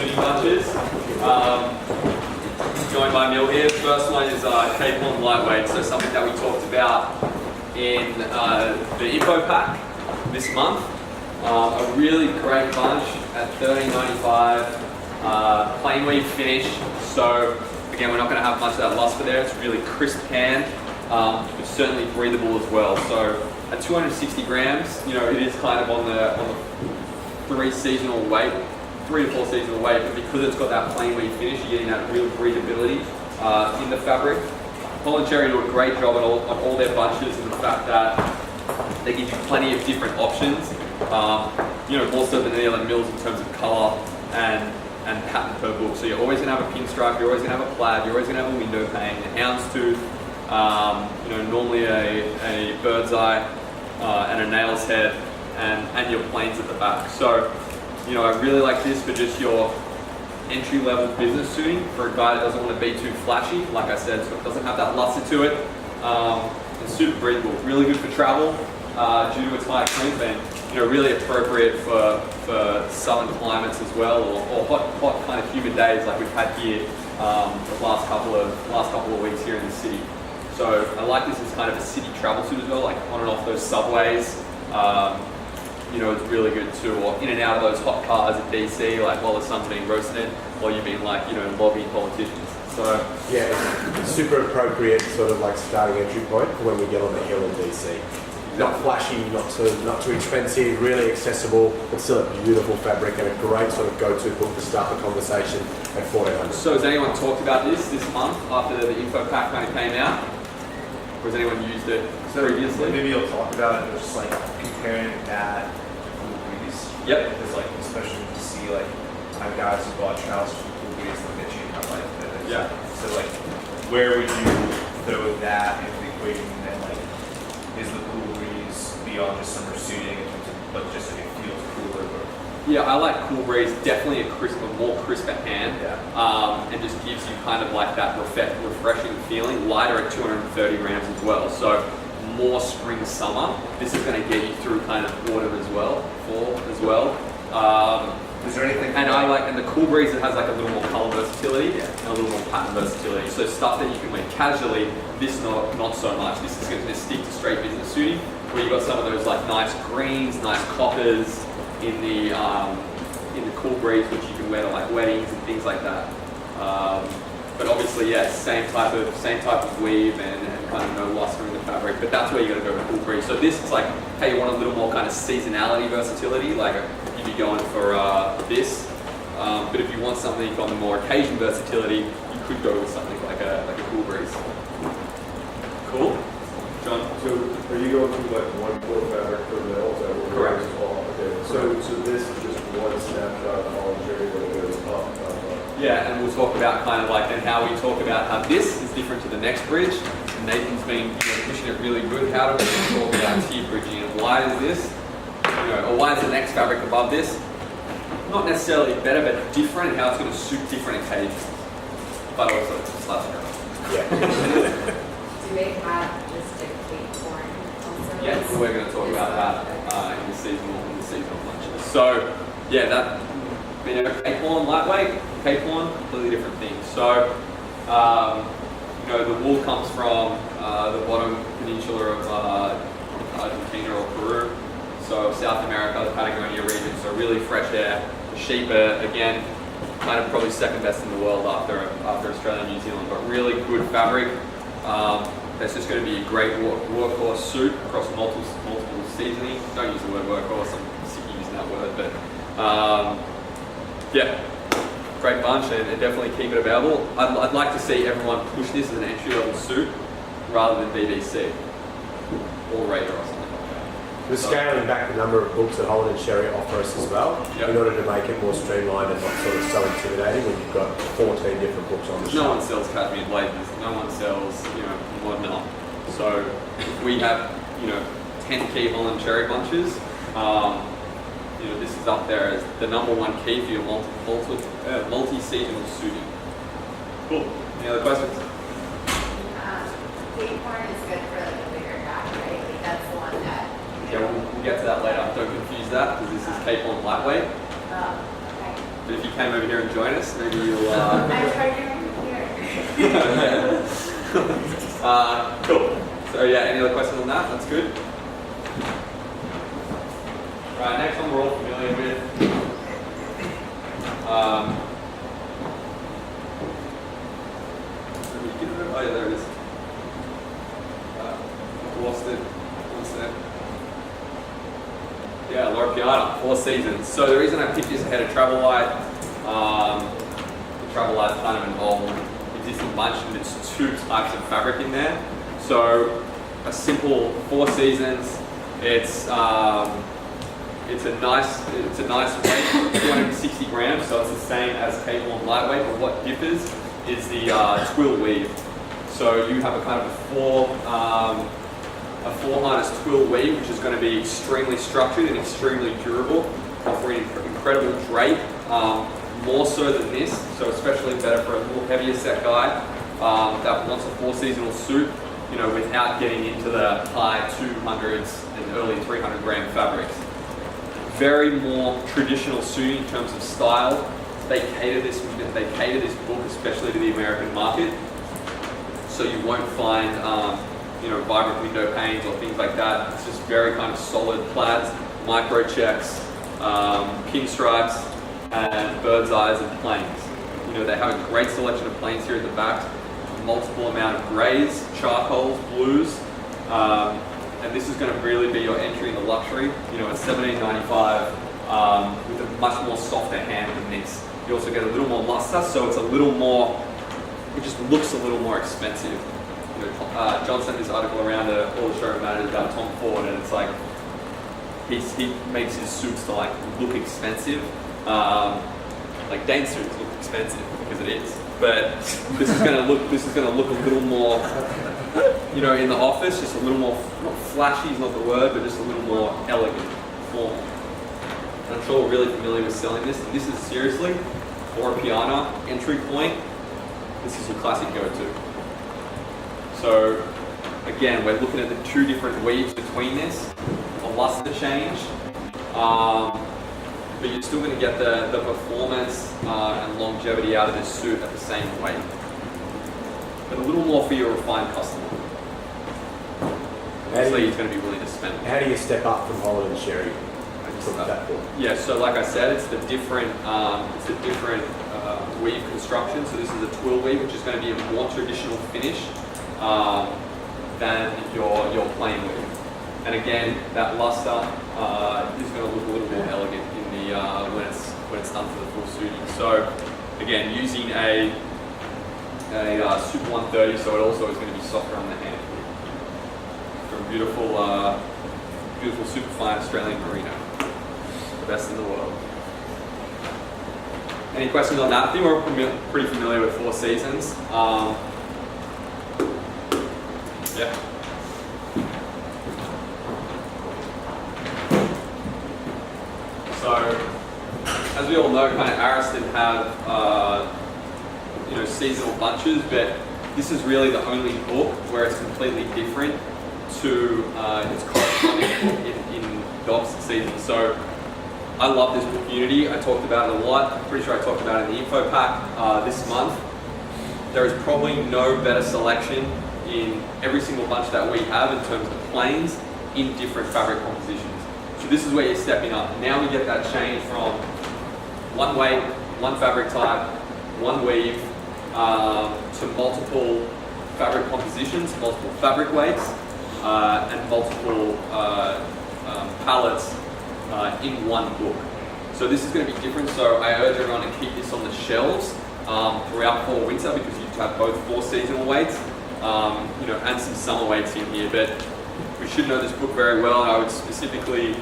suiting bunches. Joined by Neil here. First one is Cape Horn lightweight, so something that we talked about in the info pack this month. A really great bunch at $13.95, plain weave finish. So again, we're not going to have much of that luster there. It's really crisp hand, but certainly breathable as well. So at 260 grams, you know, it is kind of on the 3 to 4 seasonal weight, but because it's got that plain weave finish, you're getting that real breathability in the fabric. Holland Cherry do a great job on all their bunches, and the fact that they give you plenty of different options. You know, more so than any other mills in terms of colour and pattern per book. So you're always going to have a pinstripe, you're always going to have a plaid, you're always going to have a window pane, a houndstooth, you know, normally a bird's eye and a nail's head, and your planes at the back. So, you know, I really like this for just your entry-level business suiting, for a guy that doesn't want to be too flashy. Like I said, so it doesn't have that luster to it. It's super breathable, really good for travel due to its high clean. You know, really appropriate for southern climates as well, or hot kind of humid days like we've had here the last couple of weeks here in the city. So I like this as kind of a city travel suit as well, like on and off those subways. You know, it's really good too, or in and out of those hot cars at DC, like while the sun's being roasted, while you've been like, you know, lobbying politicians. So yeah, it's super appropriate sort of like starting entry point for when we get on the hill in DC. Not flashy, not too expensive, really accessible, but still a beautiful fabric and a great sort of go-to book to start the conversation at $1,400. So has anyone talked about this month after the info pack kind of came out? Or has anyone used it previously? Maybe you'll talk about it, just like comparing that to Cool Breeze. Yep. Because like, especially to see like, I have guys who bought trousers from Cool Breeze that they changed my life. Yeah. So like, where would you throw that into the equation, and like, is the Cool Breeze beyond just summer suiting, but just like it feels cooler? Yeah, I like Cool Breeze, definitely a more crisper hand, and just gives you kind of like that refreshing feeling. Lighter at 230 grams as well, so more spring summer. This is going to get you through kind of autumn as well, fall as well. Is there anything? And I like, and the Cool Breeze, it has like a little more color versatility and a little more pattern versatility. So stuff that you can wear casually, this not so much. This is going to stick to straight business suiting, where you got some of those like nice greens, nice coppers in the Cool Breeze, which you can wear to like weddings and things like that. But obviously, yeah, same type of weave and kind of no luster in the fabric. But that's where you're going to go with Cool Breeze. So this is like, hey, you want a little more kind of seasonality versatility, like you'd be going for this. But if you want something on the more occasion versatility, you could go with something like a Cool Breeze. Cool, John. So are you going through like one core fabric for the whole time? Correct. Okay. So this is just one snapshot of Holland Cherry when it goes up. Yeah, and we'll talk about kind of like, and how we talk about how this is different to the next bridge. And Nathan's been pushing it really good. How do we talk about tier bridging, and why is this, you know, or why is the next fabric above this not necessarily better, but different, and how it's going to suit different occasions, but also slightly better. Yeah. Do they have just a Cape Horn also? Yes, we're going to talk about that in the seasonal bunches. So, yeah, that, you know, Cape Horn lightweight, Cape Horn, completely different thing. So, you know, the wool comes from the bottom peninsula of Argentina or Peru, so South America, the Patagonia region. So really fresh air. The sheep are, again, kind of probably second best in the world after Australia and New Zealand, but really good fabric. That's just going to be a great workhorse suit across multiple seasoning. Don't use the word workhorse, I'm sick of using that word, but yeah, great bunch, and definitely keep it available. I'd like to see everyone push this as an entry-level suit rather than BBC or Raider or something like that. We're scaling back the number of books that Holland and Cherry offer us as well, in order to make it more streamlined and not sort of so intimidating when you've got 14 different books on the shelf. No one sells cashmere blazers. No one sells, you know, modern art. So if we have, you know, 10 key Holland Cherry bunches, you know, this is up there as the #1 key for your multi-seasonal suiting. Cool. Any other questions? Cape Horn is good for like a bigger guy, right? Like that's the one that. Yeah, we'll get to that later. Don't confuse that, because this is Cape Horn lightweight. Oh, okay. But if you came over here and joined us, maybe you'll. I'm charging here. Cool. So yeah, any other questions on that? That's good. Right, next one we're all familiar with. Oh yeah, there it is. Lost it. What's that? Yeah, Lord Piana, 4 seasons. So the reason I picked this ahead of Travel Light, the Travel Light kind of involved existing bunch, and it's 2 types of fabric in there. So a simple 4 seasons. It's a nice weight, 260 grams. So it's the same as cable and lightweight, but what differs is the twill weave. So you have a kind of a 4-harness twill weave, which is going to be extremely structured and extremely durable, offering incredible drape, more so than this, so especially better for a little heavier set guy that wants a 4 seasonal suit, you know, without getting into the high 200s and early 300 gram fabrics. Very more traditional suit in terms of style. They cater this book especially to the American market, so you won't find you know, vibrant window panes or things like that. It's just very kind of solid plaids, micro checks, pinstripes, and bird's eyes and plains. You know, they have a great selection of plains here at the back, multiple amount of greys, charcoals, blues, and this is going to really be your entry into luxury. You know, at $17.95 with a much more softer hand than this. You also get a little more luster, so it's a little more, it just looks a little more expensive. You know, John sent this article around to all the showroom managers about Tom Ford, and it's like he makes his suits to like look expensive. Like Dane's suits look expensive because it is, but this is going to look a little more, you know, in the office, just a little more, not flashy is not the word, but just a little more elegant, formal. And I'm sure we're really familiar with selling this. And this is seriously, for a piano entry point, this is your classic go-to. So again, we're looking at the 2 different weaves between this, a luster change, but you're still going to get the performance and longevity out of this suit at the same weight, but a little more for your refined customer. Obviously, he's going to be willing to spend. How do you step up from Holland and Sherry from that book? Yeah, so like I said, it's the different weave construction. So this is a twill weave, which is going to be a more traditional finish than your plain weave. And again, that luster is going to look a little more elegant in the when it's done for the full suiting. So again, using a Super 130, so it also is going to be softer on the hand. From beautiful superfine Australian merino, the best in the world. Any questions on that? I think we're pretty familiar with 4 seasons. Yeah. So, as we all know, kind of Ariston have you know, seasonal bunches, but this is really the only book where it's completely different to its corresponding book in dogs season. So, I love this book, Uniti. I talked about it a lot. I'm pretty sure I talked about it in the info pack this month. There is probably no better selection in every single bunch that we have in terms of plains in different fabric compositions. So this is where you're stepping up. Now we get that change from one weight, one fabric type, one weave, to multiple fabric compositions, multiple fabric weights, and multiple palettes in one book. So this is going to be different. So I urge everyone to keep this on the shelves throughout fall winter, because you have both 4 seasonal weights, you know, and some summer weights in here. But we should know this book very well. I would specifically